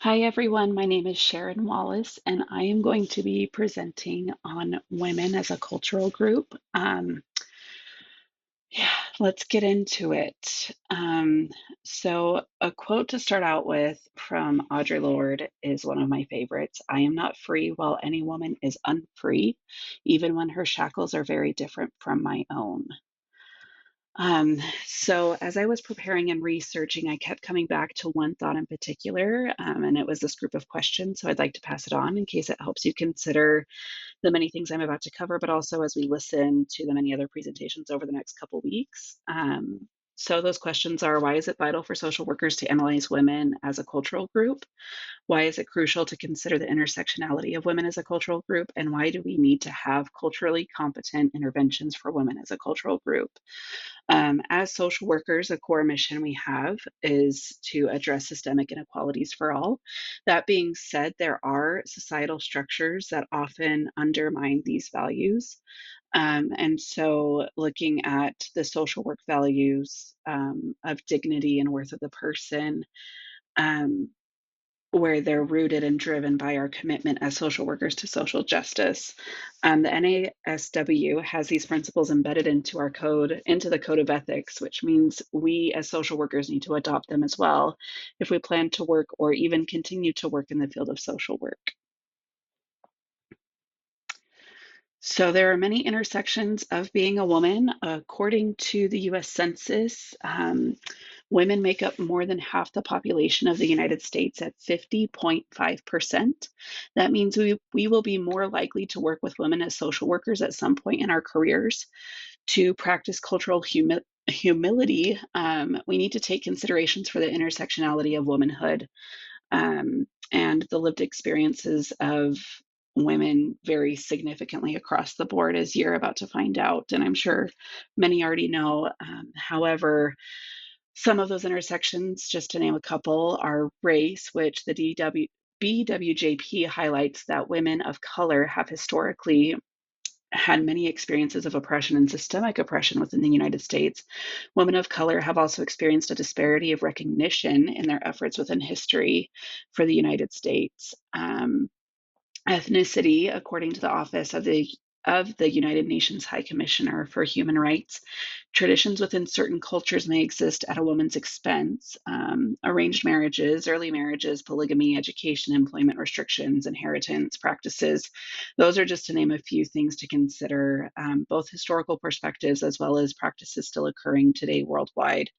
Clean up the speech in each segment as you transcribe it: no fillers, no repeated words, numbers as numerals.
Hi, everyone. My name is Sharon Wallace, and I am going to be presenting on women as a cultural group. Yeah, let's get into it. So, a quote to start out with from Audre Lorde is one of my favorites. I am not free while any woman is unfree, even when her shackles are very different from my own. So as I was preparing and researching, I kept coming back to one thought in particular, and it was this group of questions. So I'd like to pass it on in case it helps you consider the many things I'm about to cover, but also as we listen to the many other presentations over the next couple weeks. So those questions are: why is it vital for social workers to analyze women as a cultural group? Why is it crucial to consider the intersectionality of women as a cultural group? And why do we need to have culturally competent interventions for women as a cultural group? As social workers, a core mission we have is to address systemic inequalities for all. That being said, there are societal structures that often undermine these values. And so, looking at the social work values of dignity and worth of the person, um, where they're rooted and driven by our commitment as social workers to social justice. The NASW has these principles embedded into our code, into the code of ethics, which means we as social workers need to adopt them as well if we plan to work or even continue to work in the field of social work. So there are many intersections of being a woman. According to the US Census, women make up more than half the population of the United States at 50.5%. That means we will be more likely to work with women as social workers at some point in our careers. To practice cultural humility, we need to take considerations for the intersectionality of womanhood, and the lived experiences of women vary significantly across the board, as you're about to find out. And I'm sure many already know. However, some of those intersections, just to name a couple, are race, which the BWJP highlights that women of color have historically had many experiences of oppression and systemic oppression within the United States. Women of color have also experienced a disparity of recognition in their efforts within history for the United States. Ethnicity, according to the Office of the United Nations High Commissioner for Human Rights, traditions within certain cultures may exist at a woman's expense. Arranged marriages, early marriages, polygamy, education, employment restrictions, inheritance practices. Those are just to name a few things to consider, both historical perspectives as well as practices still occurring today worldwide.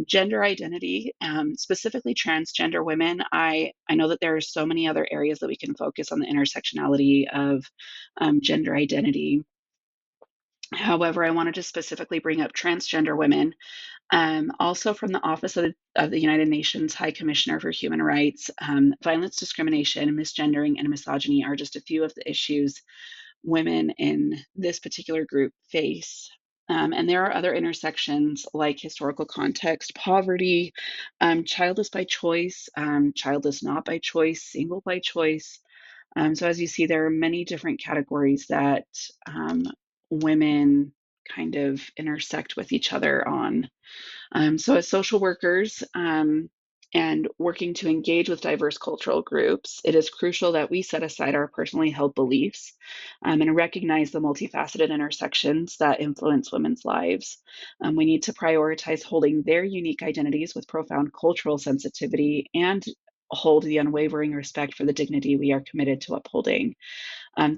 Gender identity, specifically transgender women. I know that there are so many other areas that we can focus on the intersectionality of gender identity. However, I wanted to specifically bring up transgender women. Also, from the Office of the United Nations High Commissioner for Human Rights, violence, discrimination, misgendering, and misogyny are just a few of the issues women in this particular group face. And there are other intersections like historical context, poverty, childless by choice, childless not by choice, single by choice. So, as you see, there are many different categories that um, women kind of intersect with each other on. So, as social workers and working to engage with diverse cultural groups, it is crucial that we set aside our personally held beliefs and recognize the multifaceted intersections that influence women's lives. We need to prioritize holding their unique identities with profound cultural sensitivity and hold the unwavering respect for the dignity we are committed to upholding.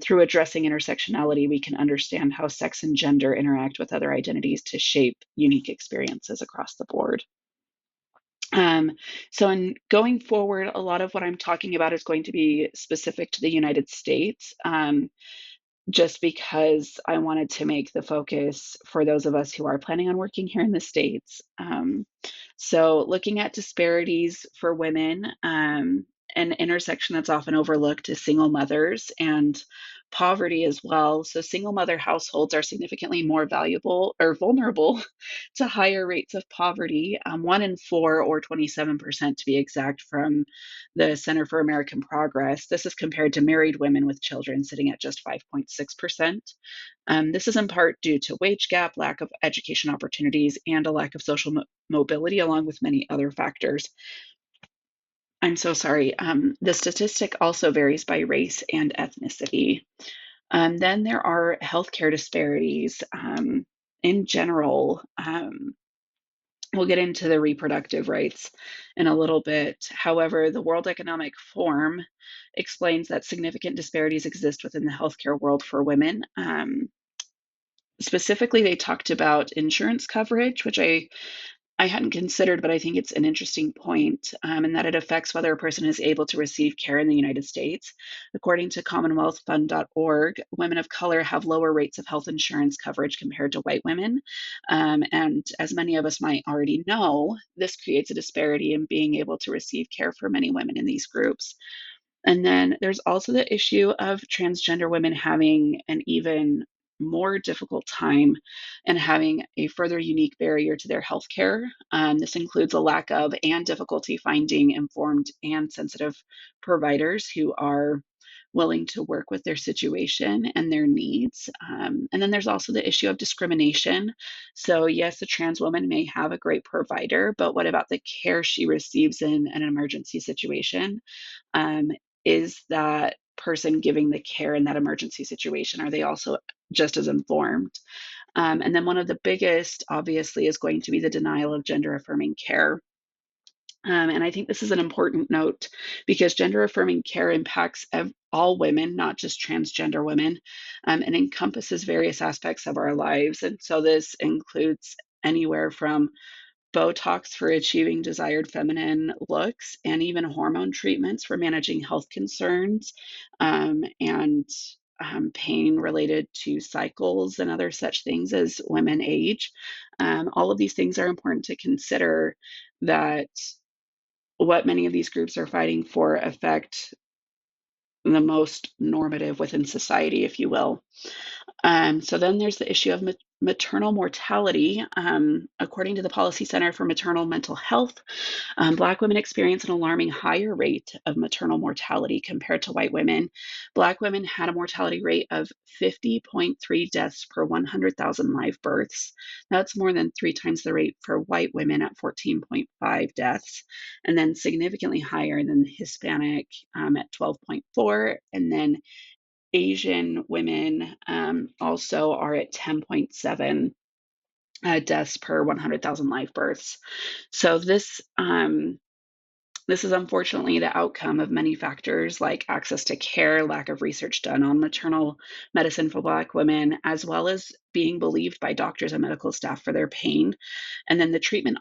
Through addressing intersectionality, we can understand how sex and gender interact with other identities to shape unique experiences across the board. Um, so, in going forward, a lot of what I'm talking about is going to be specific to the United States, just because I wanted to make the focus for those of us who are planning on working here in the States. So, looking at disparities for women, an intersection that's often overlooked is single mothers and poverty as well. So, single mother households are significantly more valuable or vulnerable to higher rates of poverty. One in four, or 27% to be exact, from the Center for American Progress. This is compared to married women with children, sitting at just 5.6%. This is in part due to wage gap, lack of education opportunities, and a lack of social mobility, along with many other factors. I'm so sorry. The statistic also varies by race and ethnicity. Then there are healthcare disparities. In general, we'll get into the reproductive rights in a little bit. However, the World Economic Forum explains that significant disparities exist within the healthcare world for women. Specifically, they talked about insurance coverage, which I hadn't considered, but I think it's an interesting point, and that it affects whether a person is able to receive care in the United States. According to CommonwealthFund.org, women of color have lower rates of health insurance coverage compared to white women. And as many of us might already know, this creates a disparity in being able to receive care for many women in these groups. And then there's also the issue of transgender women having an even more difficult time and having a further unique barrier to their health care. This includes a lack of and difficulty finding informed and sensitive providers who are willing to work with their situation and their needs. And then there's also the issue of discrimination. So, yes, a trans woman may have a great provider, but what about the care she receives in an emergency situation? um, is that person giving the care in that emergency situation? Are they also just as informed? And then one of the biggest, obviously, is going to be the denial of gender affirming care. And I think this is an important note because gender affirming care impacts all women, not just transgender women, and encompasses various aspects of our lives. And so this includes anywhere from Botox for achieving desired feminine looks, and even hormone treatments for managing health concerns, and pain related to cycles and other such things as women age. All of these things are important to consider that what many of these groups are fighting for affect the most normative within society, if you will. So then there's the issue of maternal mortality. According to the Policy Center for Maternal Mental Health, Black women experience an alarming higher rate of maternal mortality compared to white women. Black women had a mortality rate of 50.3 deaths per 100,000 live births. That's more than three times the rate for white women at 14.5 deaths, and then significantly higher than Hispanic at 12.4, and then Asian women also are at 10.7 deaths per 100,000 live births. So this is unfortunately the outcome of many factors like access to care, lack of research done on maternal medicine for Black women, as well as being believed by doctors and medical staff for their pain, and then the treatment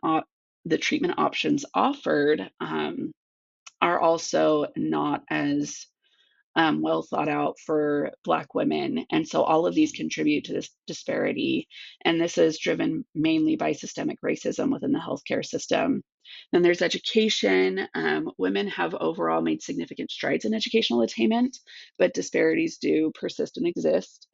options offered are also not as well thought out for Black women. And so all of these contribute to this disparity. And this is driven mainly by systemic racism within the healthcare system. Then there's education. Women have overall made significant strides in educational attainment, but disparities do persist and exist.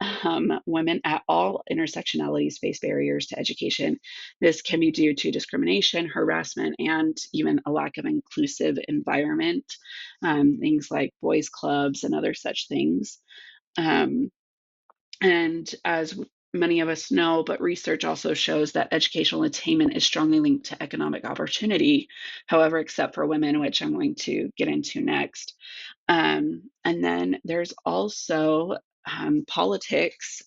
Women at all intersectionalities face barriers to education. This can be due to discrimination, harassment, and even a lack of inclusive environment, things like boys' clubs and other such things. Um, and as many of us know, but research also shows that educational attainment is strongly linked to economic opportunity, however, except for women, which I'm going to get into next. And then there's also politics,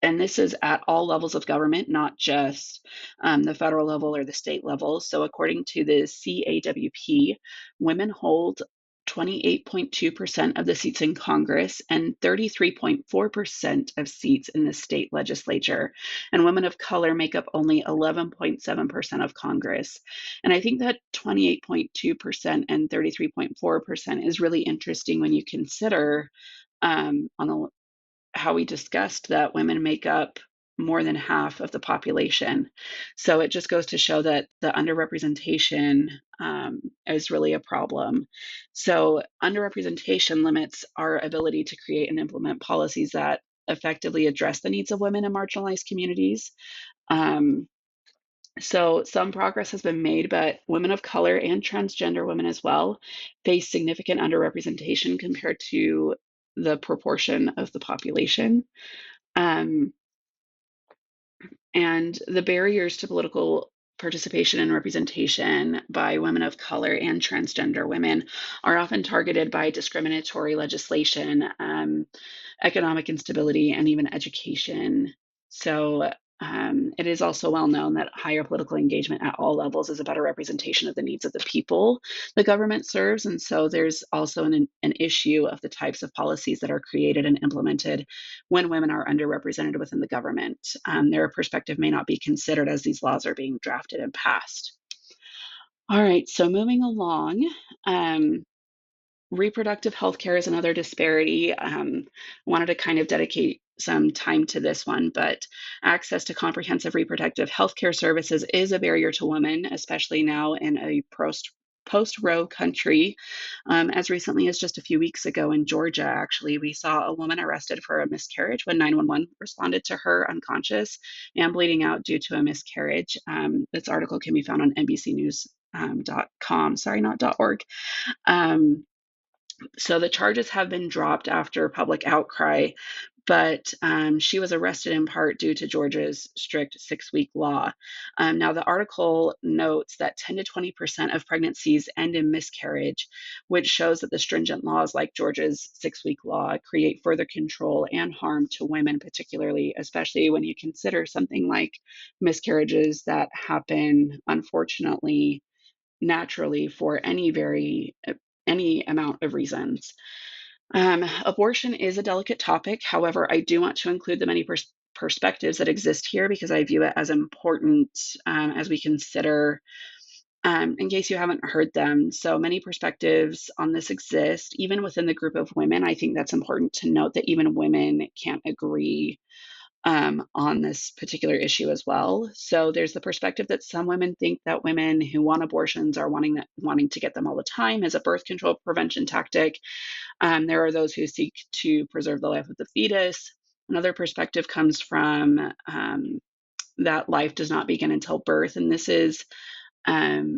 and this is at all levels of government, not just the federal level or the state level. So, according to the CAWP, women hold 28.2% of the seats in Congress and 33.4% of seats in the state legislature. And women of color make up only 11.7% of Congress. And I think that 28.2% and 33.4% is really interesting when you consider on the how we discussed that women make up more than half of the population. So it just goes to show that the underrepresentation is really a problem. So underrepresentation limits our ability to create and implement policies that effectively address the needs of women in marginalized communities. Um, so some progress has been made, but women of color and transgender women as well face significant underrepresentation compared to the proportion of the population. Um, and the barriers to political participation and representation by women of color and transgender women are often targeted by discriminatory legislation, economic instability, and even education. So it is also well known that higher political engagement at all levels is a better representation of the needs of the people the government serves. And so there's also an issue of the types of policies that are created and implemented when women are underrepresented within the government. Their perspective may not be considered as these laws are being drafted and passed. All right, so moving along. Um, Reproductive health care is another disparity. Wanted to kind of dedicate some time to this one, but access to comprehensive reproductive health care services is a barrier to women, especially now in a post-Roe country. As recently as just a few weeks ago in Georgia, actually, we saw a woman arrested for a miscarriage when 911 responded to her unconscious and bleeding out due to a miscarriage. This article can be found on NBCnews.com. Sorry, not .org. Um, so the charges have been dropped after public outcry, but she was arrested in part due to Georgia's strict 6-week law. Now, the article notes that 10 to 20% of pregnancies end in miscarriage, which shows that the stringent laws like Georgia's 6-week law create further control and harm to women, particularly, especially when you consider something like miscarriages that happen, unfortunately, naturally for any amount of reasons. Abortion is a delicate topic. However, I do want to include the many perspectives that exist here because I view it as important as we consider, in case you haven't heard them. So many perspectives on this exist, even within the group of women. I think that's important to note that even women can't agree on this particular issue as well. So there's the perspective that some women think that women who want abortions are wanting to get them all the time as a birth control prevention tactic. There are those who seek to preserve the life of the fetus. Another perspective comes from that life does not begin until birth, and this is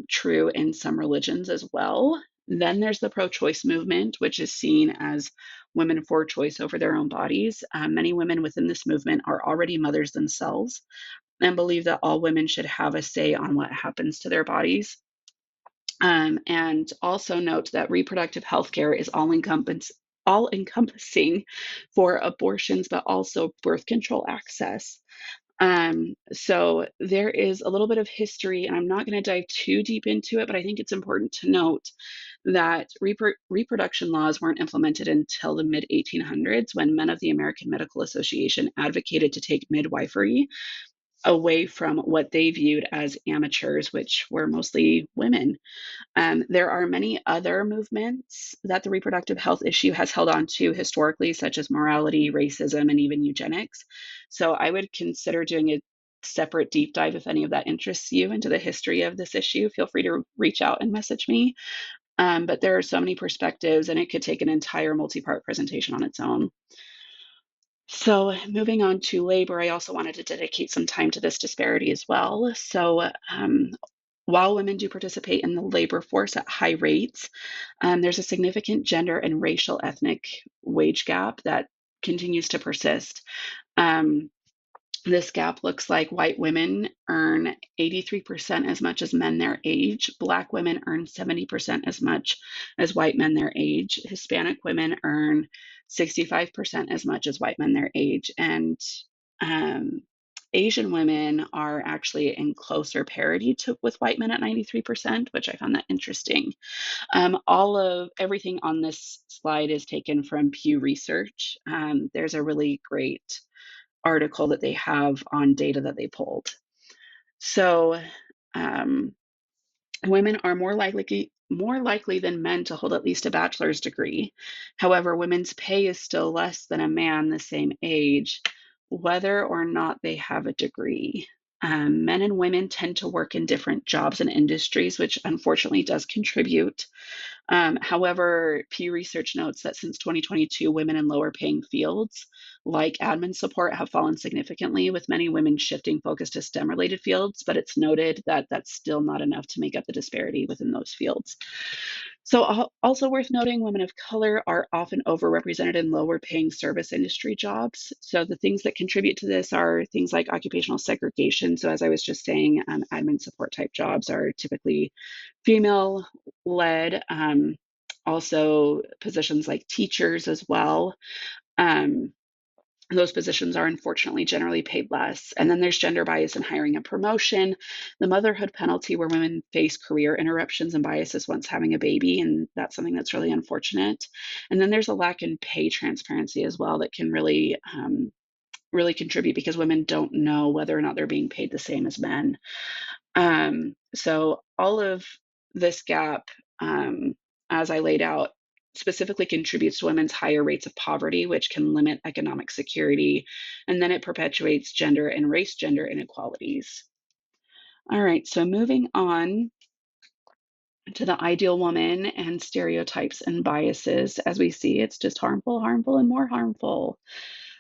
true in some religions as well. Then there's the pro choice movement, which is seen as women for choice over their own bodies. Many women within this movement are already mothers themselves and believe that all women should have a say on what happens to their bodies. And also note that reproductive health care is all encompassing for abortions, but also birth control access. So there is a little bit of history, and I'm not going to dive too deep into it, but I think it's important to note that reproduction laws weren't implemented until the mid 1800s when men of the American Medical Association advocated to take midwifery away from what they viewed as amateurs, which were mostly women. There are many other movements that the reproductive health issue has held on to historically, such as morality, racism, and even eugenics. So I would consider doing a separate deep dive if any of that interests you into the history of this issue. Feel free to reach out and message me. But there are so many perspectives, and it could take an entire multi part presentation on its own. So, moving on to labor, I also wanted to dedicate some time to this disparity as well. So, while women do participate in the labor force at high rates, there's a significant gender and racial ethnic wage gap that continues to persist. Um, this gap looks like white women earn 83% as much as men their age. Black women earn 70% as much as white men their age. Hispanic women earn 65% as much as white men their age. And um, Asian women are actually in closer parity with white men at 93%, which I found that interesting. All of everything on this slide is taken from Pew Research. There's a really great article that they have on data that they pulled. So um, women are more likely than men to hold at least a bachelor's degree. However, women's pay is still less than a man the same age, whether or not they have a degree. Men and women tend to work in different jobs and industries, which unfortunately does contribute. However, Pew Research notes that since 2022, women in lower paying fields like admin support have fallen significantly, with many women shifting focus to STEM related fields, but it's noted that that's still not enough to make up the disparity within those fields. So, also worth noting, women of color are often overrepresented in lower paying service industry jobs. So, the things that contribute to this are things like occupational segregation. So, as I was just saying, admin support type jobs are typically female led. Also, positions like teachers as well. Um, those positions are unfortunately generally paid less. And then there's gender bias in hiring and promotion, the motherhood penalty, where women face career interruptions and biases once having a baby. And that's something that's really unfortunate. And then there's a lack in pay transparency as well that can really contribute because women don't know whether or not they're being paid the same as men. So all of this gap, um, as I laid out, specifically contributes to women's higher rates of poverty, which can limit economic security, and then it perpetuates gender and race gender inequalities. All right, so moving on to the ideal woman and stereotypes and biases. As we see, it's just harmful, harmful, and more harmful.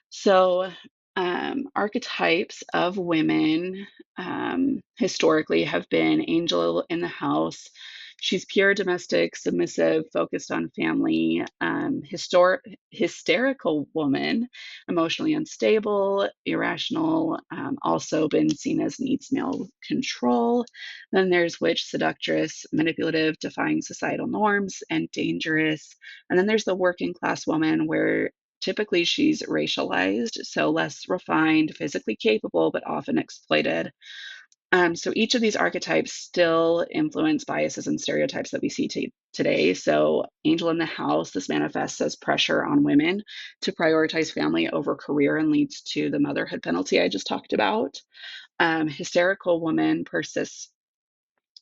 So, archetypes of women historically have been angel in the house. She's pure, domestic, submissive, focused on family, hysterical woman, emotionally unstable, irrational, also been seen as needs male control. Then there's witch, seductress, manipulative, defying societal norms, and dangerous. And then there's the working class woman, where typically she's racialized, so less refined, physically capable, but often exploited. So each of these archetypes still influence biases and stereotypes that we see today. So, angel in the house, this manifests as pressure on women to prioritize family over career and leads to the motherhood penalty I just talked about. Hysterical woman persists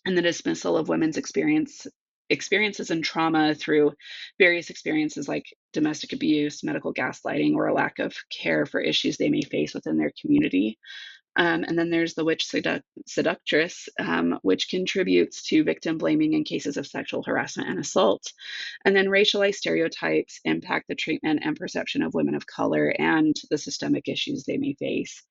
in the dismissal of women's experiences and trauma through various experiences like domestic abuse, medical gaslighting, or a lack of care for issues they may face within their community. And then there's the witch seductress, which contributes to victim blaming in cases of sexual harassment and assault. And then racialized stereotypes impact the treatment and perception of women of color and the systemic issues they may face.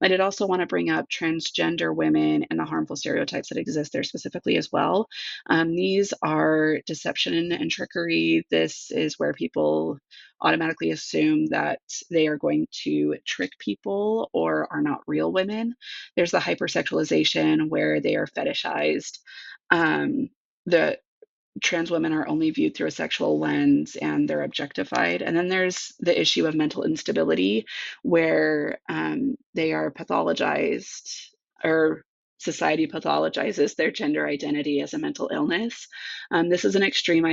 I did also want to bring up transgender women and the harmful stereotypes that exist there specifically as well. These are deception and trickery. This is where people automatically assume that they are going to trick people or are not real women. There's the hypersexualization where they are fetishized. The trans women are only viewed through a sexual lens and they're objectified. And then there's the issue of mental instability, where they are pathologized, or society pathologizes their gender identity as a mental illness. This is an extreme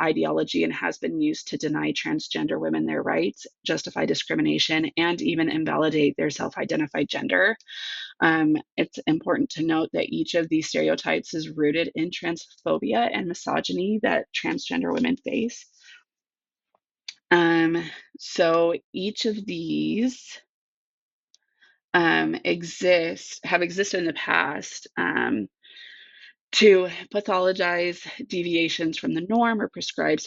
ideology and has been used to deny transgender women their rights, justify discrimination, and even invalidate their self identified gender. It's important to note that each of these stereotypes is rooted in transphobia and misogyny that transgender women face. Um, so each of these have existed in the past. To pathologize deviations from the norm or prescribe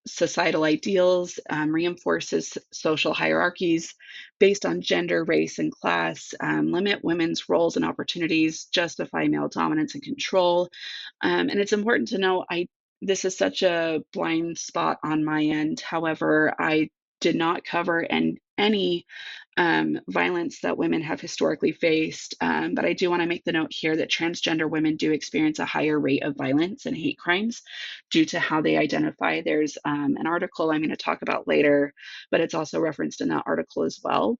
societal ideals, reinforces social hierarchies based on gender, race, and class, limit women's roles and opportunities, justify male dominance and control. And it's important to know, this is such a blind spot on my end. However, I did not cover any violence that women have historically faced. But I do want to make the note here that transgender women do experience a higher rate of violence and hate crimes due to how they identify. There's an article I'm going to talk about later, but it's also referenced in that article as well.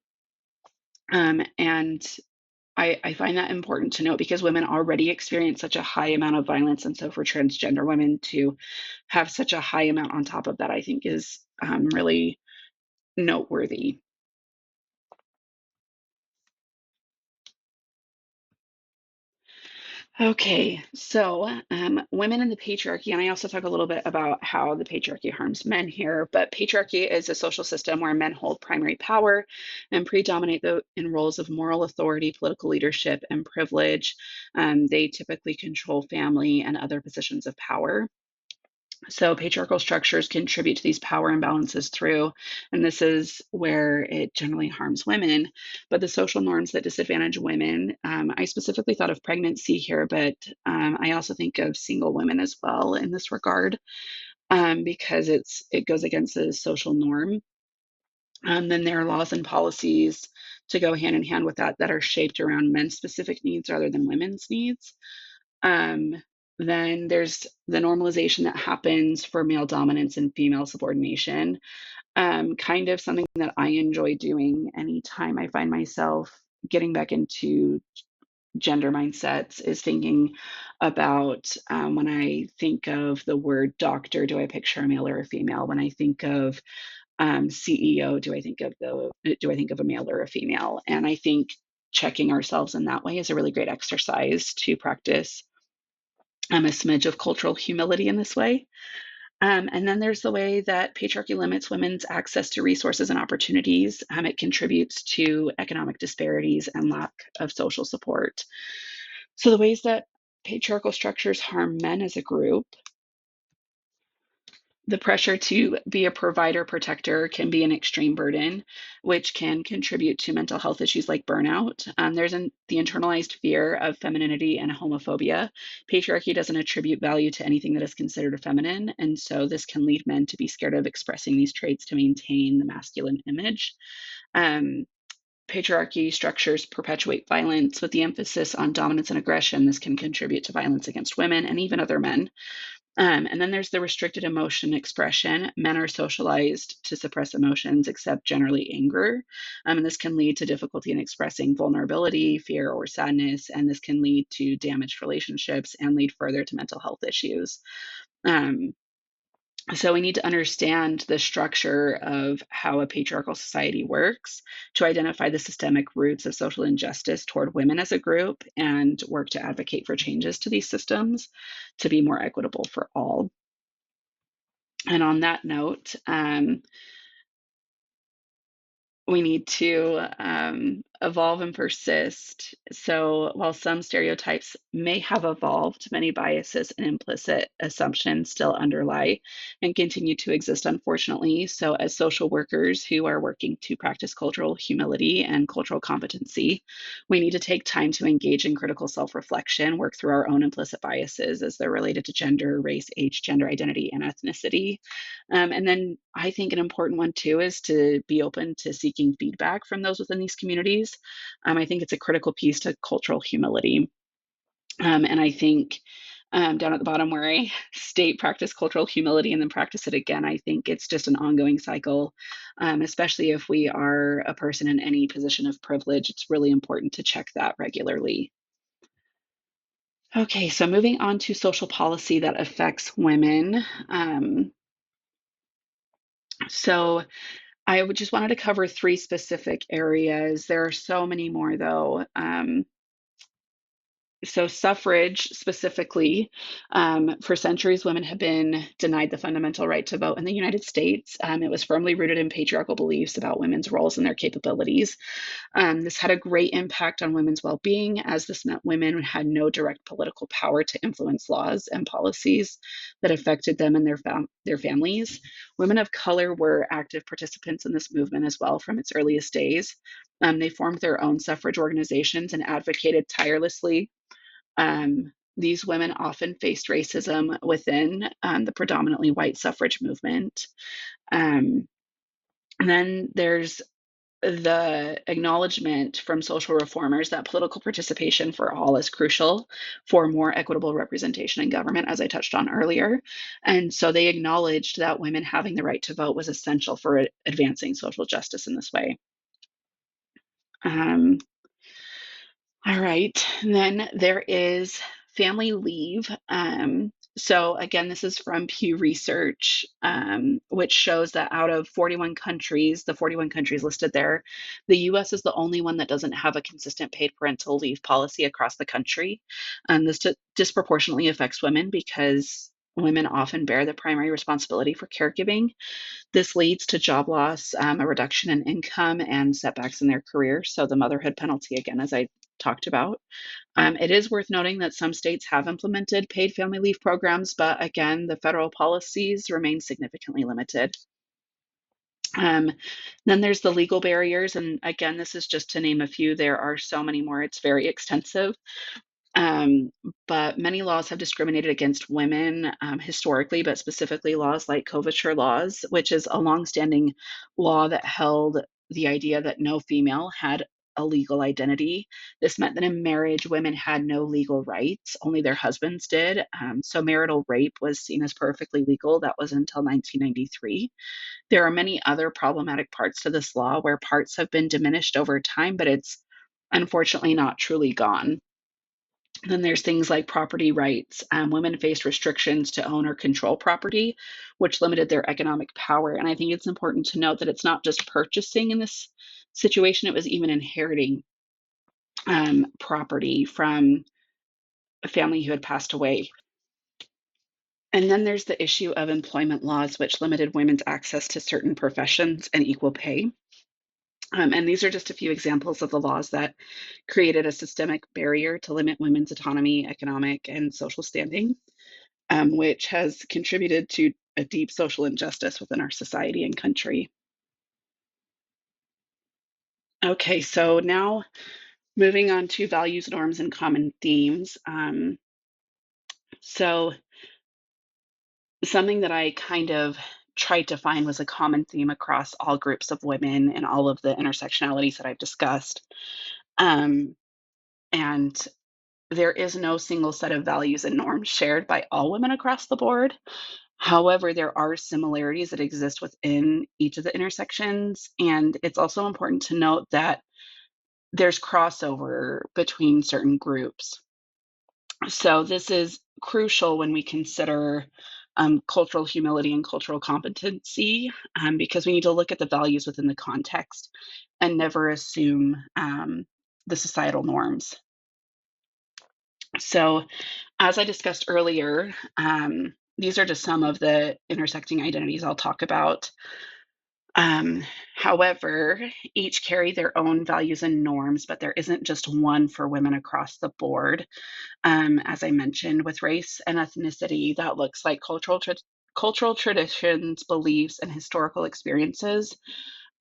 And I find that important to note because women already experience such a high amount of violence. And so for transgender women to have such a high amount on top of that, I think is really noteworthy. Okay, so women in the patriarchy, and I also talk a little bit about how the patriarchy harms men here, but patriarchy is a social system where men hold primary power and predominate in roles of moral authority, political leadership, and privilege. They typically control family and other positions of power. So patriarchal structures contribute to these power imbalances through, and this is where it generally harms women, but the social norms that disadvantage women. I specifically thought of pregnancy here, but I also think of single women as well in this regard, because it goes against the social norm. Then there are laws and policies to go hand in hand with that that are shaped around men's specific needs rather than women's needs. Um, then there's the normalization that happens for male dominance and female subordination. Kind of something that I enjoy doing anytime I find myself getting back into gender mindsets is thinking about, when I think of the word doctor, do I picture a male or a female? When I think of CEO, do I think of a male or a female? And I think checking ourselves in that way is a really great exercise to practice a smidge of cultural humility in this way. And then there's the way that patriarchy limits women's access to resources and opportunities. It contributes to economic disparities and lack of social support. So, the ways that patriarchal structures harm men as a group: the pressure to be a provider protector can be an extreme burden, which can contribute to mental health issues like burnout. The internalized fear of femininity and homophobia. Patriarchy doesn't attribute value to anything that is considered feminine, and so this can lead men to be scared of expressing these traits to maintain the masculine image. Um, Patriarchy structures perpetuate violence with the emphasis on dominance and aggression. This can contribute to violence against women and even other men. And then there's the restricted emotion expression. Men are socialized to suppress emotions, except generally anger. And this can lead to difficulty in expressing vulnerability, fear, or sadness. And this can lead to damaged relationships and lead further to mental health issues. Um, so we need to understand the structure of how a patriarchal society works to identify the systemic roots of social injustice toward women as a group and work to advocate for changes to these systems to be more equitable for all. And on that note, we need to evolve and persist. So, while some stereotypes may have evolved, many biases and implicit assumptions still underlie and continue to exist, unfortunately. So, as social workers who are working to practice cultural humility and cultural competency, we need to take time to engage in critical self reflection, work through our own implicit biases as they're related to gender, race, age, gender identity, and ethnicity. And then I think an important one too is to be open to seeking feedback from those within these communities. I think it's a critical piece to cultural humility. And I think down at the bottom where I state practice cultural humility and then practice it again, I think it's just an ongoing cycle, especially if we are a person in any position of privilege. It's really important to check that regularly. Okay, so moving on to social policy that affects women. So I would just wanted to cover three specific areas. There are so many more, though. So suffrage specifically, for centuries, women have been denied the fundamental right to vote in the United States. It was firmly rooted in patriarchal beliefs about women's roles and their capabilities. This had a great impact on women's well being, as this meant women had no direct political power to influence laws and policies that affected them and their families. Women of color were active participants in this movement as well from its earliest days. They formed their own suffrage organizations and advocated tirelessly. These women often faced racism within the predominantly white suffrage movement. Um, and then there's the acknowledgement from social reformers that political participation for all is crucial for more equitable representation in government, as I touched on earlier. And so they acknowledged that women having the right to vote was essential for advancing social justice in this way. Um, all right. And then there is family leave. So, again, this is from Pew Research, which shows that out of 41 countries, the 41 countries listed there, the US is the only one that doesn't have a consistent paid parental leave policy across the country. And this disproportionately affects women because women often bear the primary responsibility for caregiving. This leads to job loss, a reduction in income, and setbacks in their career. So, the motherhood penalty, again, as I talked about. It is worth noting that some states have implemented paid family leave programs, but again, the federal policies remain significantly limited. Um, then there's the legal barriers, and again, this is just to name a few. There are so many more, it's very extensive. Um, but many laws have discriminated against women historically, but specifically laws like coverture laws, which is a longstanding law that held the idea that no female had a legal identity. This meant that in marriage, women had no legal rights, only their husbands did. So marital rape was seen as perfectly legal. That was until 1993. There are many other problematic parts to this law where parts have been diminished over time, but it's unfortunately not truly gone. Then there's things like property rights. Women faced restrictions to own or control property, which limited their economic power. And I think it's important to note that it's not just purchasing in this situation, it was even inheriting property from a family who had passed away. And then there's the issue of employment laws, which limited women's access to certain professions and equal pay. And these are just a few examples of the laws that created a systemic barrier to limit women's autonomy, economic, and social standing, which has contributed to a deep social injustice within our society and country. Okay, so now moving on to values, norms, and common themes. So, something that I kind of tried to find was a common theme across all groups of women and all of the intersectionalities that I've discussed. Um, and there is no single set of values and norms shared by all women across the board. However, there are similarities that exist within each of the intersections. And it's also important to note that there's crossover between certain groups. So, this is crucial when we consider cultural humility and cultural competency, because we need to look at the values within the context and never assume the societal norms. So, as I discussed earlier, these are just some of the intersecting identities I'll talk about. Um, However, each carry their own values and norms, but there isn't just one for women across the board. As I mentioned, with race and ethnicity, that looks like cultural traditions, beliefs, and historical experiences.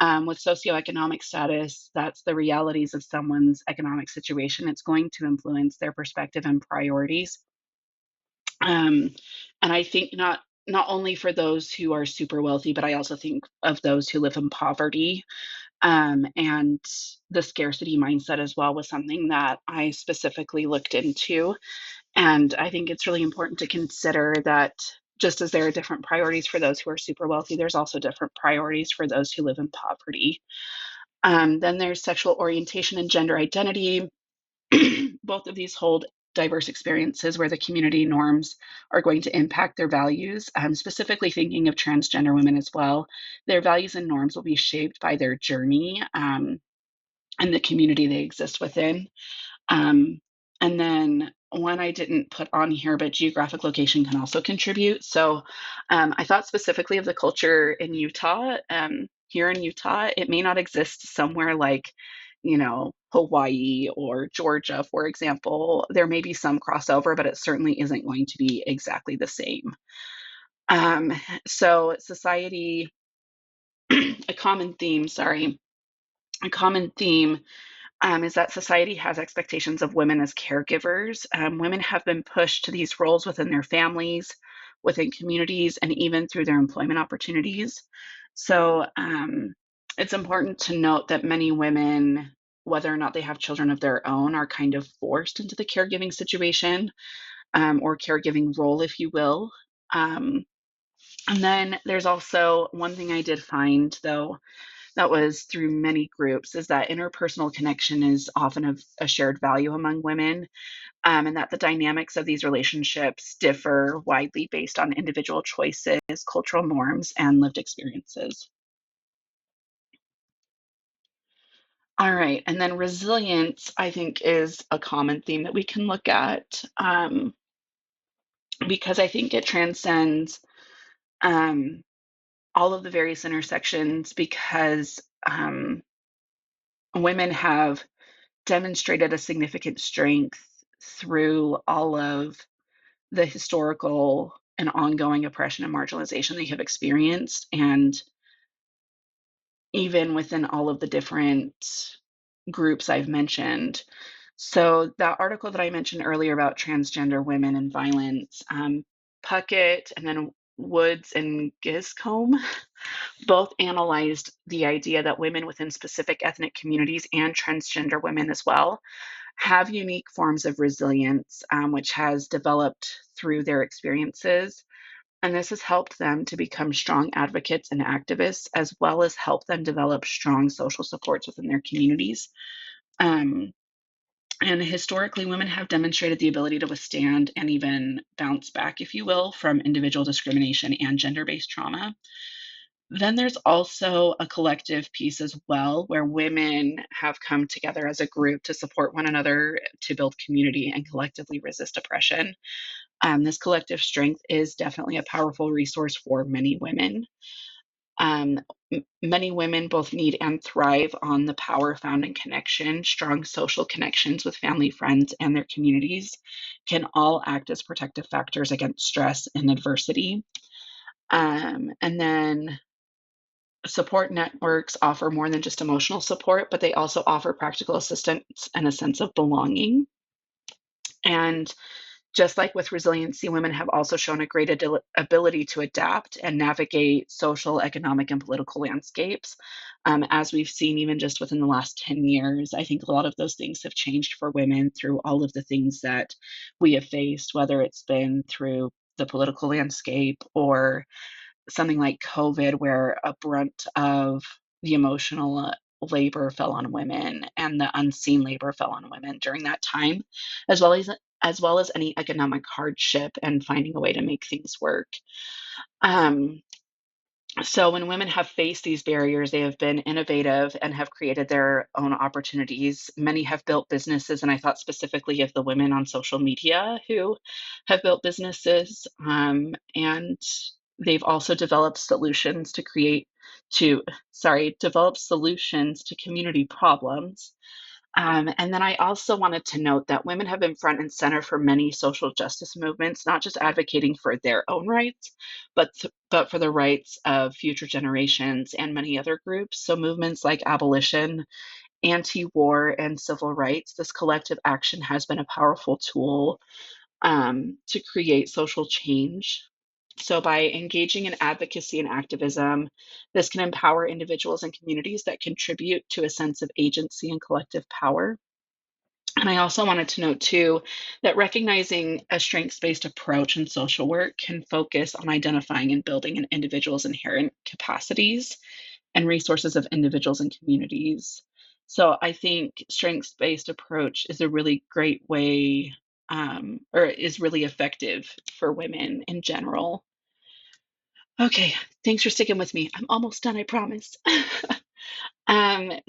With socioeconomic status, that's the realities of someone's economic situation. It's going to influence their perspective and priorities. Um, and I think not only for those who are super wealthy, but I also think of those who live in poverty. And the scarcity mindset as well was something that I specifically looked into. And I think it's really important to consider that just as there are different priorities for those who are super wealthy, there's also different priorities for those who live in poverty. Then there's sexual orientation and gender identity. Both of these hold diverse experiences where the community norms are going to impact their values. Specifically thinking of transgender women as well, their values and norms will be shaped by their journey and the community they exist within. Um, and then one I didn't put on here, but geographic location can also contribute. So I thought specifically of the culture in Utah. Here in Utah, it may not exist somewhere like, Hawaii or Georgia, for example. There may be some crossover, but it certainly isn't going to be exactly the same. Um, so, society, a common theme, sorry, a common theme is that society has expectations of women as caregivers. Women have been pushed to these roles within their families, within communities, and even through their employment opportunities. So it's important to note that many women, whether or not they have children of their own, are kind of forced into the caregiving situation or caregiving role, if you will. Um, and then there's also one thing I did find, though, that was through many groups is that interpersonal connection is often a shared value among women, and that the dynamics of these relationships differ widely based on individual choices, cultural norms, and lived experiences. All right, and then resilience, I think, is a common theme that we can look at because I think it transcends um, all of the various intersections because women have demonstrated a significant strength through all of the historical and ongoing oppression and marginalization they have experienced, and even within all of the different groups I've mentioned. So, that article that I mentioned earlier about transgender women and violence, Puckett and then Woods and Giscombe both analyzed the idea that women within specific ethnic communities and transgender women as well have unique forms of resilience, which has developed through their experiences. And this has helped them to become strong advocates and activists, as well as help them develop strong social supports within their communities. Um, and historically, women have demonstrated the ability to withstand and even bounce back, if you will, from individual discrimination and gender based trauma. Then there's also a collective piece as well, where women have come together as a group to support one another, to build community, and collectively resist oppression. This collective strength is definitely a powerful resource for many women. Many women both need and thrive on the power found in connection. Strong social connections with family, friends, and their communities can all act as protective factors against stress and adversity. And then support networks offer more than just emotional support, but they also offer practical assistance and a sense of belonging. And just like with resiliency, women have also shown a great ability to adapt and navigate social, economic, and political landscapes. As we've seen, even just within the last 10 years, I think a lot of those things have changed for women through all of the things that we have faced, whether it's been through the political landscape or something like COVID, where a brunt of the emotional labor fell on women and the unseen labor fell on women during that time, as well as any economic hardship and finding a way to make things work. Um, so when women have faced these barriers, they have been innovative and have created their own opportunities. Many have built businesses, and I thought specifically of the women on social media who have built businesses, and they've also developed solutions to develop solutions to community problems. And then I also wanted to note that women have been front and center for many social justice movements, not just advocating for their own rights, but for the rights of future generations and many other groups. So movements like abolition, anti-war, and civil rights. This collective action has been a powerful tool to create social change. So, by engaging in advocacy and activism, this can empower individuals and communities that contribute to a sense of agency and collective power. And I also wanted to note too that recognizing a strengths based approach in social work can focus on identifying and building an individual's inherent capacities and resources of individuals and communities. So I think strengths based approach is a really great way, or is really effective for women in general. Okay, thanks for sticking with me. I'm almost done, I promise.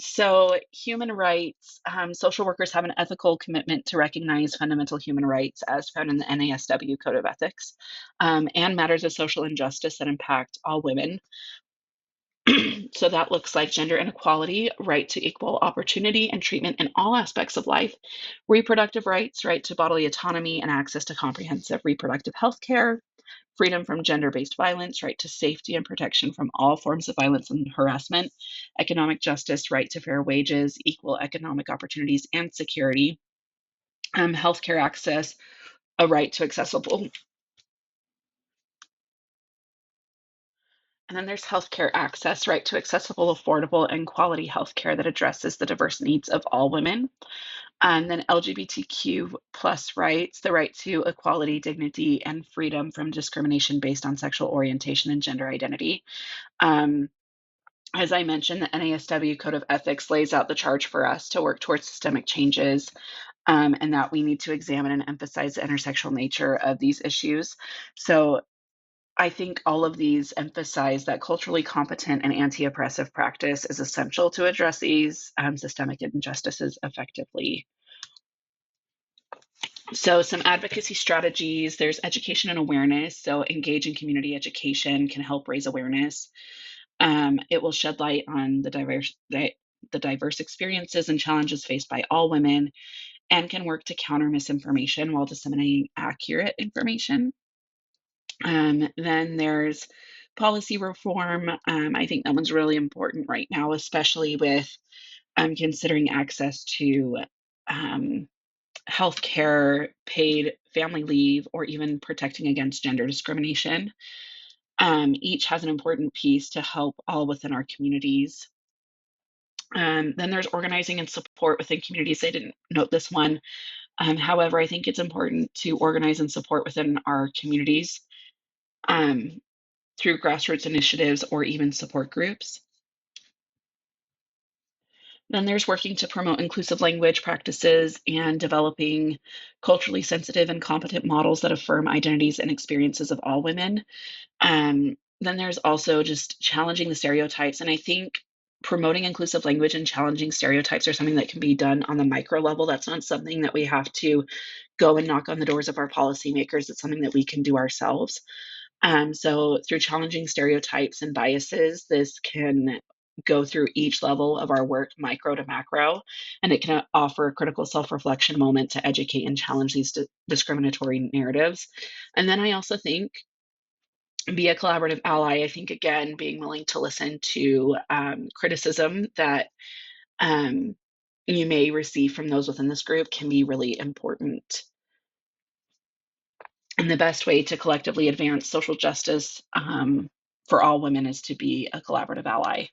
So human rights, social workers have an ethical commitment to recognize fundamental human rights as found in the NASW Code of Ethics, and matters of social injustice that impact all women. So that looks like gender inequality, right to equal opportunity and treatment in all aspects of life, reproductive rights, right to bodily autonomy and access to comprehensive reproductive health care, freedom from gender based violence, right to safety and protection from all forms of violence and harassment, economic justice, right to fair wages, equal economic opportunities and security, healthcare access, a right to accessible. And then there's healthcare access, right to accessible, affordable, and quality healthcare that addresses the diverse needs of all women. And then LGBTQ plus rights, the right to equality, dignity, and freedom from discrimination based on sexual orientation and gender identity. Um, as I mentioned, the NASW Code of Ethics lays out the charge for us to work towards systemic changes, and that we need to examine and emphasize the intersectional nature of these issues. So I think all of these emphasize that culturally competent and anti oppressive practice is essential to address these systemic injustices effectively. So, some advocacy strategies, there's education and awareness. So, engage in community education can help raise awareness. It will shed light on the the diverse experiences and challenges faced by all women and can work to counter misinformation while disseminating accurate information. Then there's policy reform. I think that one's really important right now, especially with considering access to um, healthcare, paid family leave, or even protecting against gender discrimination. Each has an important piece to help all within our communities. Then there's organizing and support within communities. I didn't note this one. However, I think it's important to organize and support within our communities um, through grassroots initiatives or even support groups. Then there's working to promote inclusive language practices and developing culturally sensitive and competent models that affirm identities and experiences of all women. Then there's also just challenging the stereotypes. And I think promoting inclusive language and challenging stereotypes are something that can be done on the micro level. That's not something that we have to go and knock on the doors of our policymakers. It's something that we can do ourselves. So, through challenging stereotypes and biases, this can go through each level of our work, micro to macro, and it can offer a critical self reflection moment to educate and challenge these discriminatory narratives. And then I also think be a collaborative ally. I think, again, being willing to listen to criticism that um, you may receive from those within this group can be really important. And the best way to collectively advance social justice for all women is to be a collaborative ally.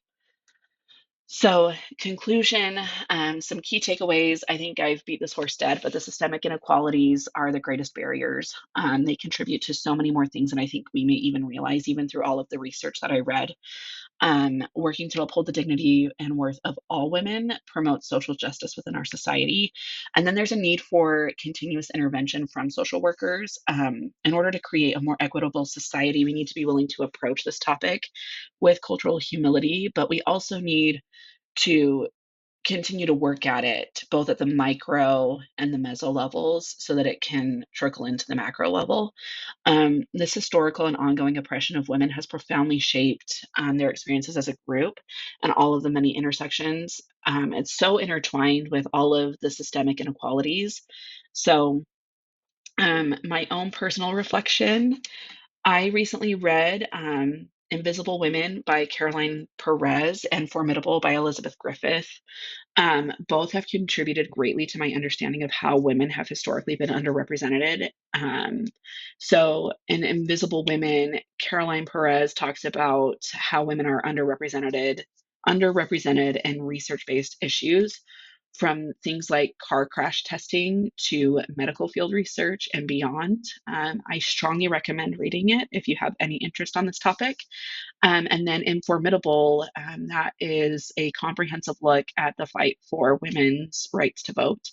So, conclusion, some key takeaways. I think I've beat this horse dead, but the systemic inequalities are the greatest barriers. They contribute to so many more things than I think we may even realize, even through all of the research that I read. Working to uphold the dignity and worth of all women promotes social justice within our society. And then there's a need for continuous intervention from social workers. In order to create a more equitable society, we need to be willing to approach this topic with cultural humility, but we also need to continue to work at it both at the micro and the meso levels so that it can trickle into the macro level. This historical and ongoing oppression of women has profoundly shaped their experiences as a group and all of the many intersections. It's so intertwined with all of the systemic inequalities. So, my own personal reflection, I recently read Invisible Women by Caroline Perez and Formidable by Elizabeth Griffith. Both have contributed greatly to my understanding of how women have historically been underrepresented. So, in Invisible Women, Caroline Perez talks about how women are underrepresented in research-based issues, from things like car crash testing to medical field research and beyond. I strongly recommend reading it if you have any interest on this topic. And then in Formidable, that is a comprehensive look at the fight for women's rights to vote.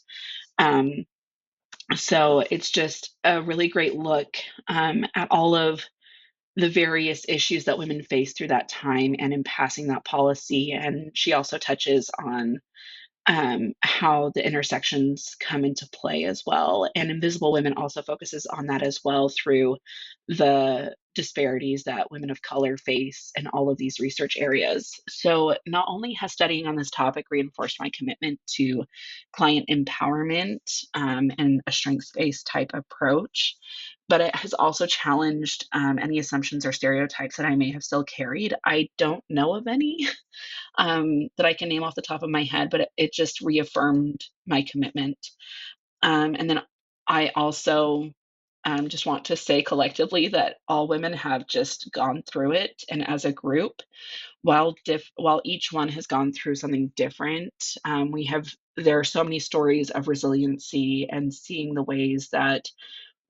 Um, so it's just a really great look at all of the various issues that women faced through that time and in passing that policy. And she also touches on how the intersections come into play as well. And Invisible Women also focuses on that as well through the disparities that women of color face in all of these research areas. So, not only has studying on this topic reinforced my commitment to client empowerment and a strengths based type approach, but it has also challenged any assumptions or stereotypes that I may have still carried. I don't know of any that I can name off the top of my head, but it just reaffirmed my commitment. And then I also just want to say collectively that all women have just gone through it, and as a group, while each one has gone through something different, we have there are so many stories of resiliency and seeing the ways that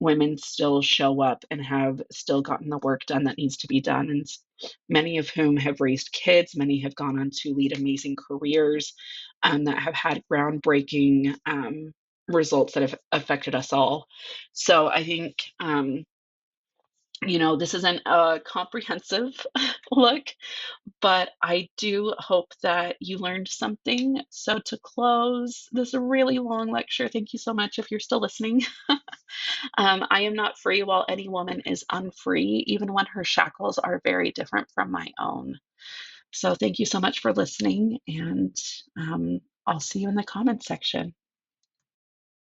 women still show up and have still gotten the work done that needs to be done. And many of whom have raised kids, many have gone on to lead amazing careers that have had groundbreaking results that have affected us all. So I think, this isn't a comprehensive look, but I do hope that you learned something. So to close this really long lecture, thank you so much if you're still listening. I am not free while any woman is unfree, even when her shackles are very different from my own. So thank you so much for listening, and I'll see you in the comments section.